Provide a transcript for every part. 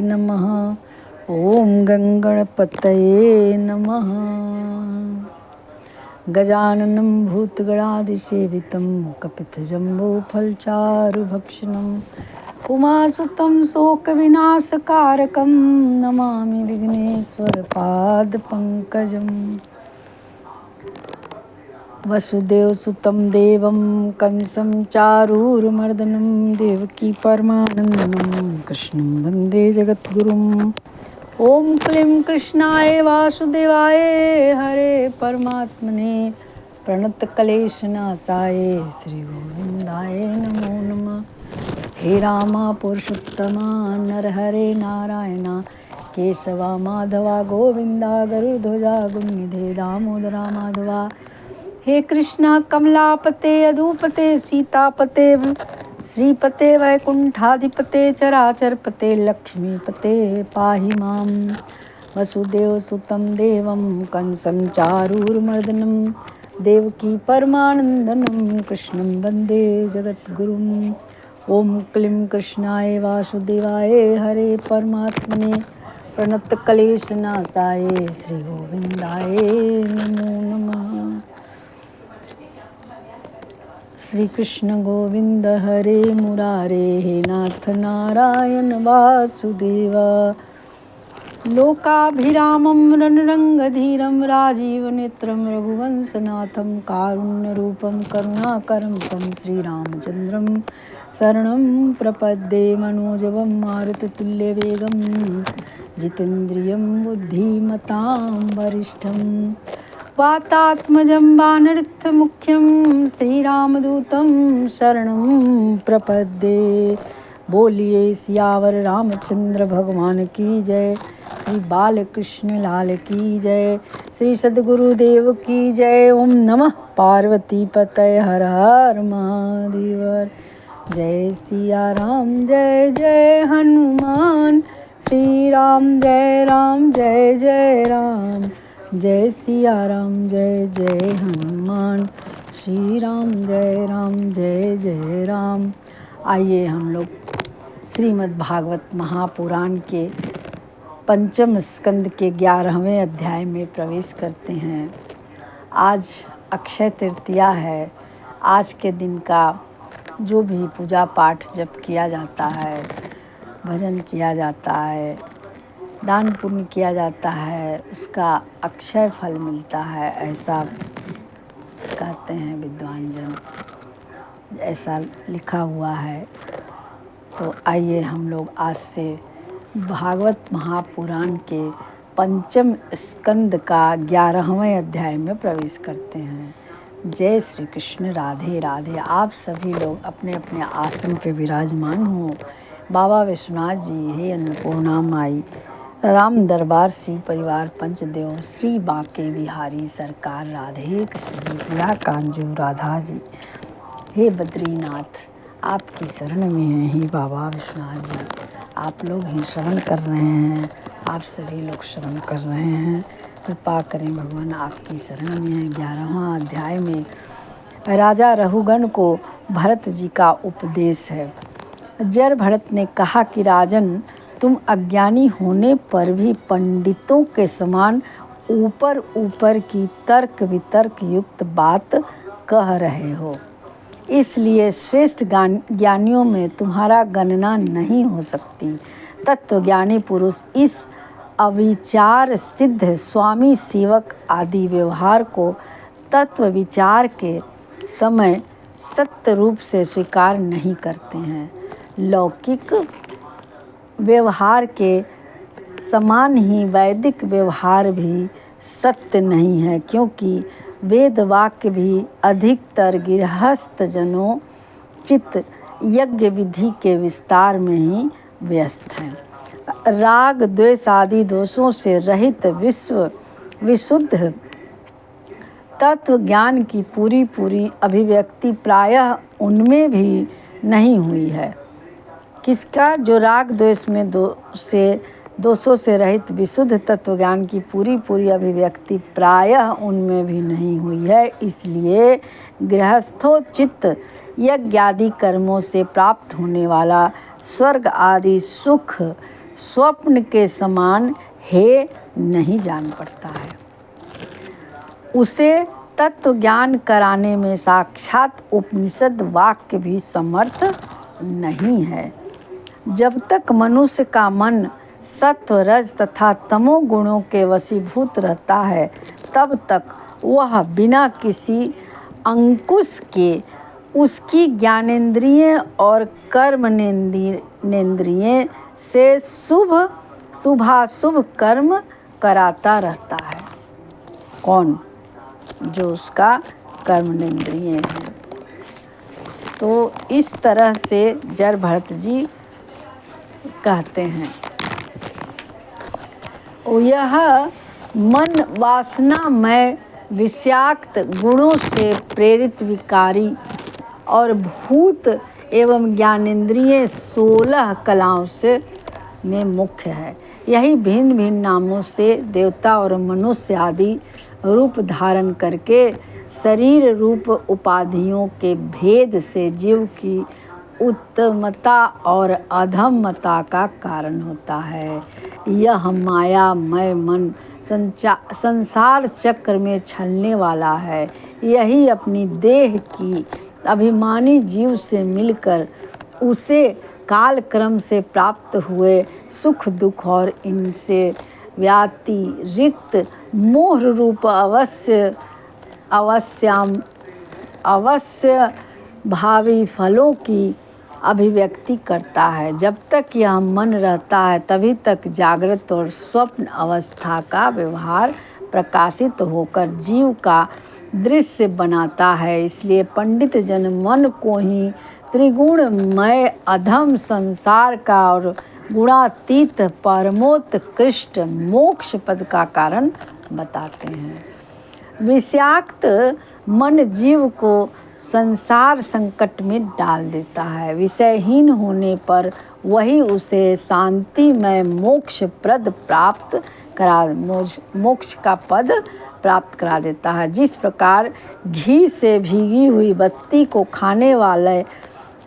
नमः। ॐ गणपतये नमः। गजाननं भूतगणाधिसेवितं कपितजम्बूफलचारुभक्षणं उमासुतं शोकविनाशकारकं नमामि विघ्नेश्वरपादपङ्कजम्। वसुदेवसुतं देवं कंसं चारूरमर्दनं देवकी परमानन्दं कृष्णं वन्दे जगद्गुरुम्। ॐ क्लीं कृष्णाय वासुदेवाय हरे परमात्मने प्रणतक्लेशनाशाय श्रीगोविन्दाय नमो नमः। हे रामा पुरुषोत्तमा नरहरे नारायण केशवा माधवा गोविन्दा गरुध्वजा गुणनिधे दामोदरा माधवा। हे कृष्णा कमलापते यदुपते सीतापते श्रीपते वैकुंठाधिपते चराचरपते लक्ष्मीपते पाहि मां। वसुदेवसुतं देवं कंसं चारूरमर्दनं देवकी परमानन्दनं कृष्णं वन्दे जगद्गुरुम्। ॐ क्लीं कृष्णाय वासुदेवाय हरे परमात्मने प्रणतक्लेशनाशाय श्रीगोविन्दाय नमो नमः। श्री कृष्ण गोविंद हरे मुरारे हे नाथ नारायण वासुदेव। लोकाभिरामं रणरंगधीरं राजीवनेत्रं रघुवंशनाथं कारुण्यरूपं करुणाकरं तं श्रीरामचन्द्रं शरणं प्रपद्ये। मनोजवं मारुततुल्यवेगं जितेन्द्रियं बुद्धिमतां वरिष्ठं वातात्मजं वानरयुथमुख्यं श्रीरामदूतं शरणं प्रपद्ये। बोलिए सियावर रामचंद्र भगवान की जय। श्री बालकृष्ण लाल की जय। श्री सद्गुरुदेव की जय। ओम नमः पार्वती पतये हर हर महादेव। जय सिया राम जय जय हनुमान। श्री राम जय जय राम। जय सिया राम जय जय हनुमान। श्री राम जय जय राम। आइए हम लोग श्रीमद् भागवत महापुराण के पंचम स्कंद के 11वें अध्याय में प्रवेश करते हैं। आज अक्षय तृतीया है। आज के दिन का जो भी पूजा पाठ जप किया जाता है, भजन किया जाता है, दान पुण्य किया जाता है, उसका अक्षय फल मिलता है, ऐसा कहते हैं विद्वान जन, ऐसा लिखा हुआ है। तो आइए हम लोग आज से भागवत महापुराण के पंचम स्कंद का 11वें अध्याय में प्रवेश करते हैं। जय श्री कृष्ण। राधे राधे। आप सभी लोग अपने अपने आसन पे विराजमान हो। बाबा विश्वनाथ जी, हे अन्नपूर्णा माई, राम दरबार श्री परिवार पंचदेव, श्री बांके बिहारी सरकार, राधे कृष्ण जी, प्रिया कांजू राधा जी, हे बद्रीनाथ, आपकी शरण में हैं ही बाबा विश्वनाथ जी। आप लोग ही श्रवण कर रहे हैं, आप सभी लोग श्रवण कर रहे हैं। कृपा करें भगवान, आपकी शरण में है। 11वां अध्याय में राजा रघुगण को भरत जी का उपदेश है। जर भरत ने कहा कि राजन, तुम अज्ञानी होने पर भी पंडितों के समान ऊपर ऊपर की तर्क वितर्क युक्त बात कह रहे हो, इसलिए श्रेष्ठ ज्ञानियों में तुम्हारा गणना नहीं हो सकती। तत्वज्ञानी पुरुष इस अविचार सिद्ध स्वामी सेवक आदि व्यवहार को तत्व विचार के समय सत्य रूप से स्वीकार नहीं करते हैं। लौकिक व्यवहार के समान ही वैदिक व्यवहार भी सत्य नहीं है, क्योंकि वेद वाक्य भी अधिकतर गृहस्थ जनों चित्त यज्ञ विधि के विस्तार में ही व्यस्त हैं। राग द्वेष आदि दोषों से रहित विशुद्ध तत्व ज्ञान की पूरी अभिव्यक्ति प्रायः उनमें भी नहीं हुई है। किसका? जो राग द्वेष में दोषों से रहित विशुद्ध तत्व ज्ञान की पूरी अभिव्यक्ति प्रायः उनमें भी नहीं हुई है। इसलिए गृहस्थोचित यज्ञ आदि कर्मों से प्राप्त होने वाला स्वर्ग आदि सुख स्वप्न के समान हे नहीं जान पड़ता है। उसे तत्व ज्ञान कराने में साक्षात उपनिषद वाक्य भी समर्थ नहीं है। जब तक मनुष्य का मन सत्व रज तथा तमो गुणों के वशीभूत रहता है, तब तक वह बिना किसी अंकुश के उसकी ज्ञानेंद्रिय और कर्मेंद्रिय से शुभाशुभ कर्म कराता रहता है। कौन? जो उसका कर्मेंद्रिय है। तो इस तरह से जड़ भरत जी कहते हैं, यह मन वासनामय विषाक्त गुणों से प्रेरित विकारी और भूत एवं ज्ञानेंद्रिय 16 कलाओं से में मुख्य है। यही भिन्न भिन्न नामों से देवता और मनुष्य आदि रूप धारण करके शरीर रूप उपाधियों के भेद से जीव की उत्तमता और अधमता का कारण होता है। यह मायामय मन संसार चक्र में छलने वाला है। यही अपनी देह की अभिमानी जीव से मिलकर उसे कालक्रम से प्राप्त हुए सुख दुख और इनसे व्यतिरिक्त मोह रूप अवश्य भावी फलों की अभिव्यक्ति करता है। जब तक यह मन रहता है तभी तक जागृत और स्वप्न अवस्था का व्यवहार प्रकाशित होकर जीव का दृश्य बनाता है। इसलिए पंडित जन मन को ही त्रिगुणमय अधम संसार का और गुणातीत परमोत्कृष्ट मोक्ष पद का कारण बताते हैं। विषाक्त मन जीव को संसार संकट में डाल देता है। विषयहीन होने पर वही उसे शांतिमय मोक्ष का पद प्राप्त करा देता है। जिस प्रकार घी से भीगी हुई बत्ती को खाने वाले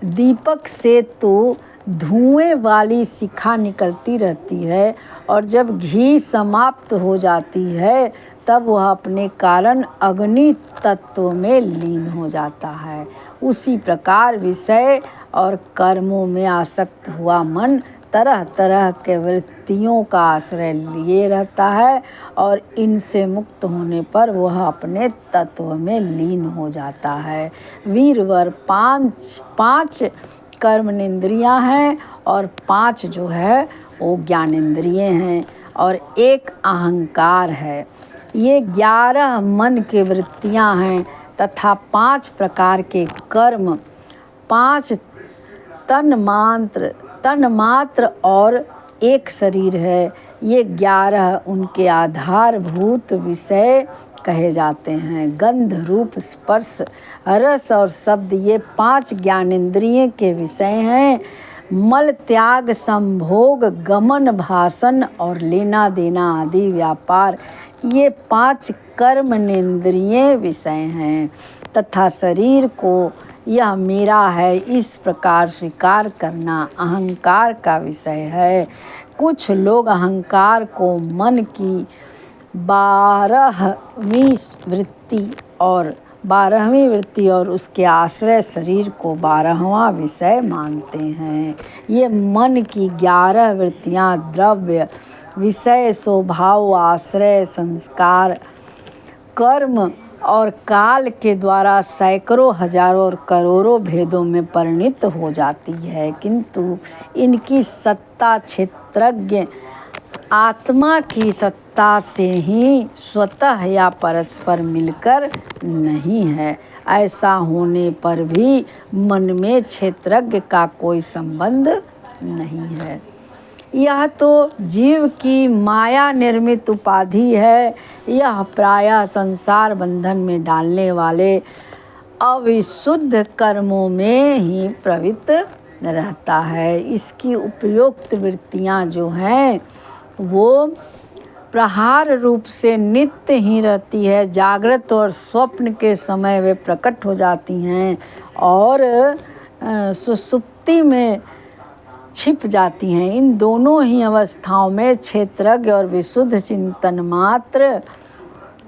दीपक से तो धुएं वाली शिखा निकलती रहती है, और जब घी समाप्त हो जाती है तब वह अपने कारण अग्नि तत्व में लीन हो जाता है। उसी प्रकार विषय और कर्मों में आसक्त हुआ मन तरह तरह के वृत्तियों का आश्रय लिए रहता है, और इनसे मुक्त होने पर वह अपने तत्व में लीन हो जाता है। वीरवर पांच कर्मेंद्रियां हैं और 5 जो है वो ज्ञानेंद्रिय हैं और एक अहंकार है। ये 11 मन के वृत्तियां हैं तथा 5 प्रकार के कर्म, 5 तन्मात्र और एक शरीर है। ये 11 उनके आधारभूत विषय कहे जाते हैं। गंध रूप स्पर्श रस और शब्द ये 5 ज्ञानेंद्रिय के विषय हैं। मल त्याग संभोग गमन भाषण और लेना देना आदि व्यापार ये 5 कर्मेंद्रिय विषय हैं। तथा शरीर को यह मेरा है इस प्रकार स्वीकार करना अहंकार का विषय है। कुछ लोग अहंकार को मन की 12वीं वृत्ति और उसके आश्रय शरीर को 12वां विषय मानते हैं। ये मन की 11 वृत्तियां द्रव्य, विषय, स्वभाव, आश्रय, संस्कार, कर्म और काल के द्वारा सैकड़ों, हजारों और करोड़ों भेदों में परिणित हो जाती है, किंतु इनकी सत्ता क्षेत्रज्ञ आत्मा की सत्ता से ही स्वतः या परस्पर मिलकर नहीं है। ऐसा होने पर भी मन में क्षेत्रज्ञ का कोई संबंध नहीं है। यह तो जीव की माया निर्मित उपाधि है। यह प्रायः संसार बंधन में डालने वाले अविशुद्ध कर्मों में ही प्रवृत्त रहता है। इसकी उपयुक्त वृत्तियां जो हैं वो प्रहार रूप से नित्य ही रहती है। जागृत और स्वप्न के समय वे प्रकट हो जाती हैं और सुषुप्ति में छिप जाती हैं। इन दोनों ही अवस्थाओं में क्षेत्रज्ञ और विशुद्ध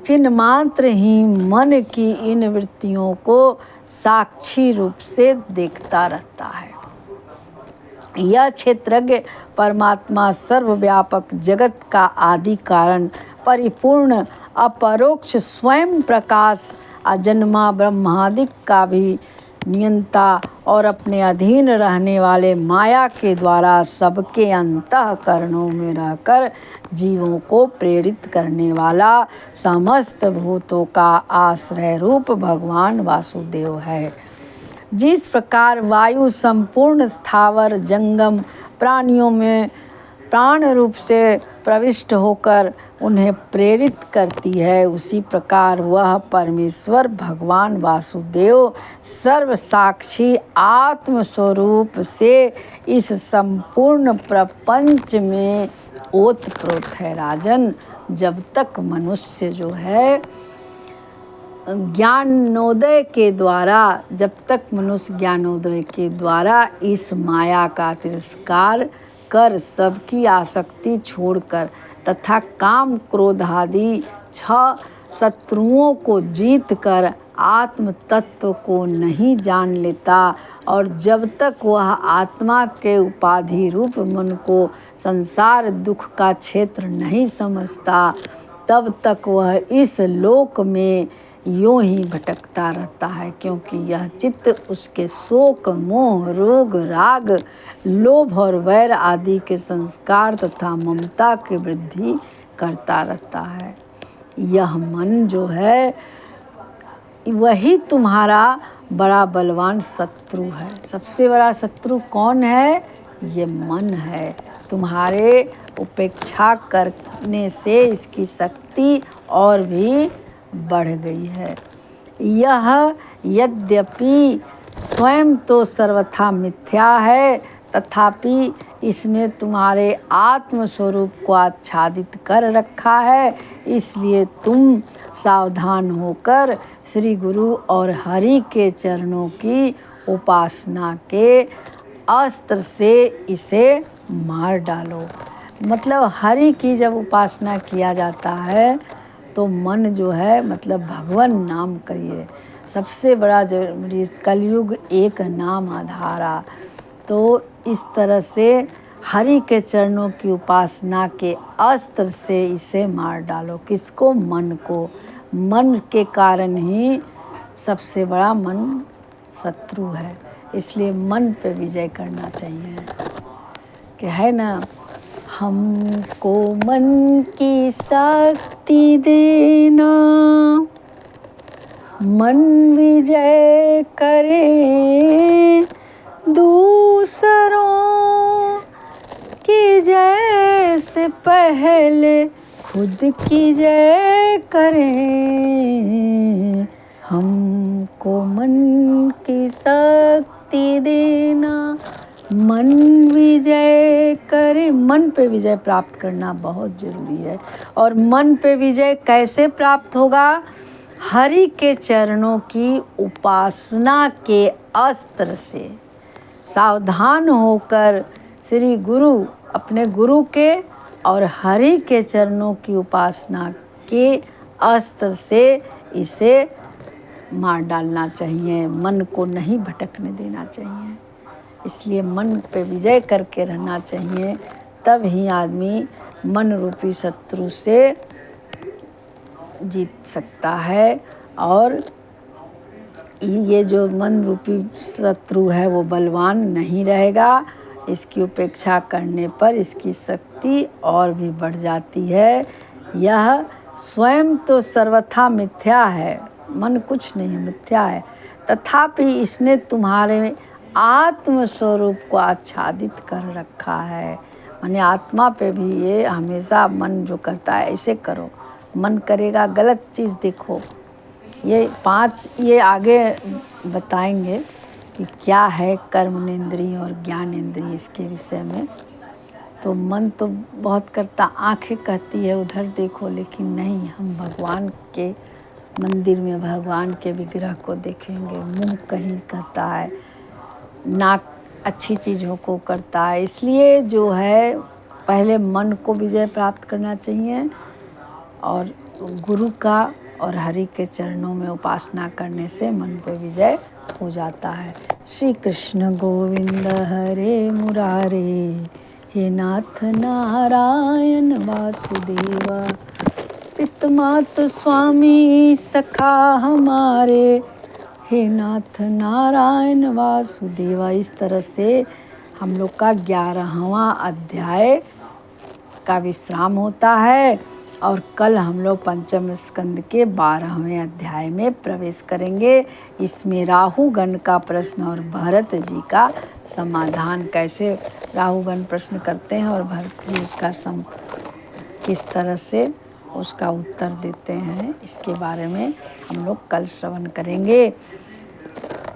चिन्ह मात्र ही मन की इन वृत्तियों को साक्षी रूप से देखता रहता है। यह क्षेत्रज्ञ परमात्मा सर्वव्यापक जगत का आदि कारण, परिपूर्ण अपरोक्ष स्वयं प्रकाश, अजन्मा ब्रह्मादिक का भी नियंता और अपने अधीन रहने वाले माया के द्वारा सबके अंतःकरणों में रहकर जीवों को प्रेरित करने वाला समस्त भूतों का आश्रय रूप भगवान वासुदेव है। जिस प्रकार वायु संपूर्ण स्थावर जंगम प्राणियों में प्राण रूप से प्रविष्ट होकर उन्हें प्रेरित करती है, उसी प्रकार वह परमेश्वर भगवान वासुदेव सर्वसाक्षी आत्म स्वरूप से इस संपूर्ण प्रपंच में ओतप्रोत है। राजन, जब तक मनुष्य जो है ज्ञानोदय के द्वारा इस माया का तिरस्कार कर सबकी आसक्ति छोड़कर तथा काम क्रोध आदि 6 शत्रुओं को जीत कर आत्म तत्व को नहीं जान लेता और जब तक वह आत्मा के उपाधि रूप मन को संसार दुख का क्षेत्र नहीं समझता, तब तक वह इस लोक में यूं ही भटकता रहता है, क्योंकि यह चित्त उसके शोक मोह रोग राग लोभ और वैर आदि के संस्कार तथा ममता की वृद्धि करता रहता है। यह मन जो है वही तुम्हारा बड़ा बलवान शत्रु है। सबसे बड़ा शत्रु कौन है? ये मन है। तुम्हारे उपेक्षा करने से इसकी शक्ति और भी बढ़ गई है। यह यद्यपि स्वयं तो सर्वथा मिथ्या है, तथापि इसने तुम्हारे आत्म स्वरूप को आच्छादित कर रखा है। इसलिए तुम सावधान होकर श्री गुरु और हरि के चरणों की उपासना के अस्त्र से इसे मार डालो। मतलब हरि की जब उपासना किया जाता है तो मन जो है, मतलब भगवान नाम करिए। सबसे बड़ा जरूरी कलयुग एक नाम आधारा। तो इस तरह से हरि के चरणों की उपासना के अस्त्र से इसे मार डालो। किसको? मन को। मन के कारण ही सबसे बड़ा मन शत्रु है। इसलिए मन पे विजय करना चाहिए। कि है ना, हमको मन की शक्ति देना, मन विजय करे दूसरों की जय से पहले खुद की जय करें। हमको मन की शक्ति देना, मन विजय करे। मन पे विजय प्राप्त करना बहुत ज़रूरी है। और मन पे विजय कैसे प्राप्त होगा? हरि के चरणों की उपासना के अस्त्र से। सावधान होकर श्री गुरु, अपने गुरु के और हरि के चरणों की उपासना के अस्त्र से इसे मार डालना चाहिए। मन को नहीं भटकने देना चाहिए। इसलिए मन पे विजय करके रहना चाहिए, तब ही आदमी मन रूपी शत्रु से जीत सकता है। और ये जो मन रूपी शत्रु है वो बलवान नहीं रहेगा। इसकी उपेक्षा करने पर इसकी शक्ति और भी बढ़ जाती है। यह स्वयं तो सर्वथा मिथ्या है, मन कुछ नहीं मिथ्या है, तथापि इसने तुम्हारे आत्म स्वरूप को आच्छादित कर रखा है। माने आत्मा पे भी ये हमेशा मन जो करता है ऐसे करो, मन करेगा गलत चीज़ देखो। ये 5 ये आगे बताएंगे कि क्या है कर्मेंद्रिय और ज्ञानेंद्रिय इसके विषय में। तो मन तो बहुत करता, आंखें कहती है उधर देखो, लेकिन नहीं, हम भगवान के मंदिर में भगवान के विग्रह को देखेंगे। मुंह कहीं कहता है, नाक अच्छी चीज़ों को करता है। इसलिए जो है पहले मन को विजय प्राप्त करना चाहिए और गुरु का और हरि के चरणों में उपासना करने से मन पे विजय हो जाता है। श्री कृष्ण गोविंद हरे मुरारे, हे नाथ नारायण वासुदेवा, पितमात स्वामी सखा हमारे, हे नाथ नारायण वासुदेवा। इस तरह से हम लोग का 11वां अध्याय का विश्राम होता है और कल हम लोग पंचम स्कंद के 12वें अध्याय में प्रवेश करेंगे। इसमें राहुगण का प्रश्न और भरत जी का समाधान, कैसे राहुगण प्रश्न करते हैं और भरत जी उसका किस तरह से उसका उत्तर देते हैं, इसके बारे में हम लोग कल श्रवण करेंगे।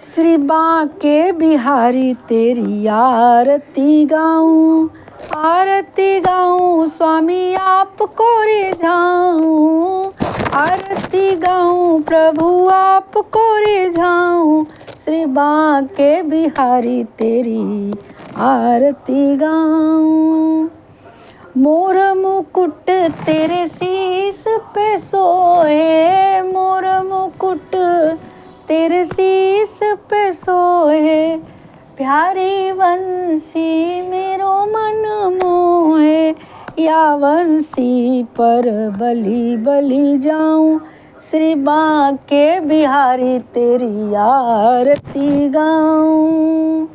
श्री बांके बिहारी तेरी आरती गाऊं, आरती गाऊं स्वामी आपको रिझाऊं, आरती गाऊं प्रभु आपको रिझाऊं, श्री बांके बिहारी तेरी आरती गाऊं। मोर मुकुट तेरे शीस पे सोए, मोर मुकुट तेरे शीस पे सोए, प्यारी वंशी मेरो मन मोहे, या वंशी पर बलि बलि जाऊं, श्री बांके बिहारी तेरी आरती गाऊं।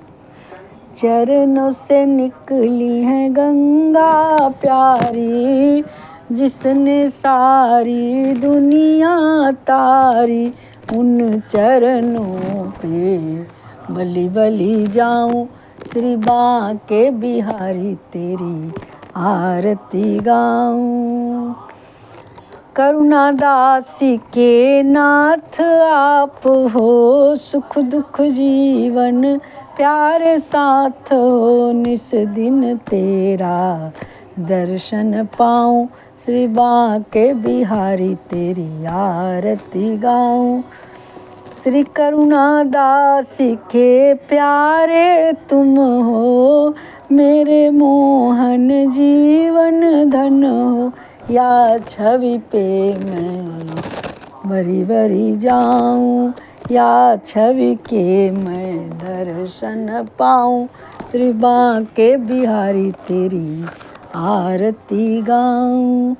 चरणों से निकली है गंगा प्यारी, जिसने सारी दुनिया तारी, उन चरणों पे बलि बलि जाऊं, श्री बांके बिहारी तेरी आरती गाऊं। करुणा दासी के नाथ आप हो, सुख दुख जीवन प्यारे साथ हो, निस दिन तेरा दर्शन पाऊं, श्री बांके बिहारी तेरी आरती गाऊं। श्री करुणा दासी के प्यारे तुम हो, मेरे मोहन जीवन धन हो, या छवि पे मैं बरी बरी जाऊं, या छवि के मैं दर्शन पाऊं, श्री बांके बिहारी तेरी आरती गाऊं।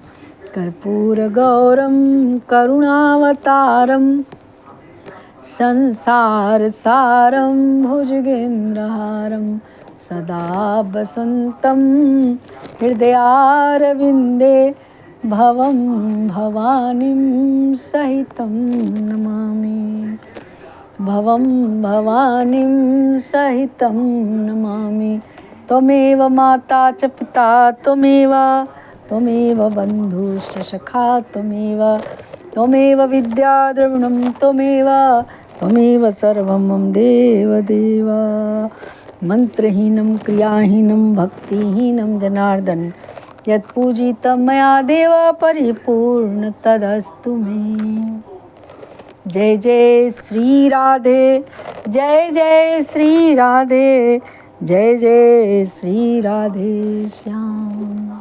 कर्पूर गौरम करुणावतारम, संसार सारम भुजगेन्द्रहारम, सदा वसंतम हृदयारविंदे, भवं भवानीं सहितं नमामि, भवं भवानीं सहितं नमामि। त्वमेव माता च पिता त्वमेव, त्वमेव बन्धुश्च सखा त्वमेव, त्वमेव विद्या द्रविणं त्वमेव, त्वमेव सर्वं मम देवदेव। मंत्रहीनं क्रियाहीनं भक्तिहीनं जनार्दन, यत्पूजितं मया देव परिपूर्ण तदस्तु मे। जय जय श्री राधे, जय जय श्री राधे, जय जय श्री राधे श्याम।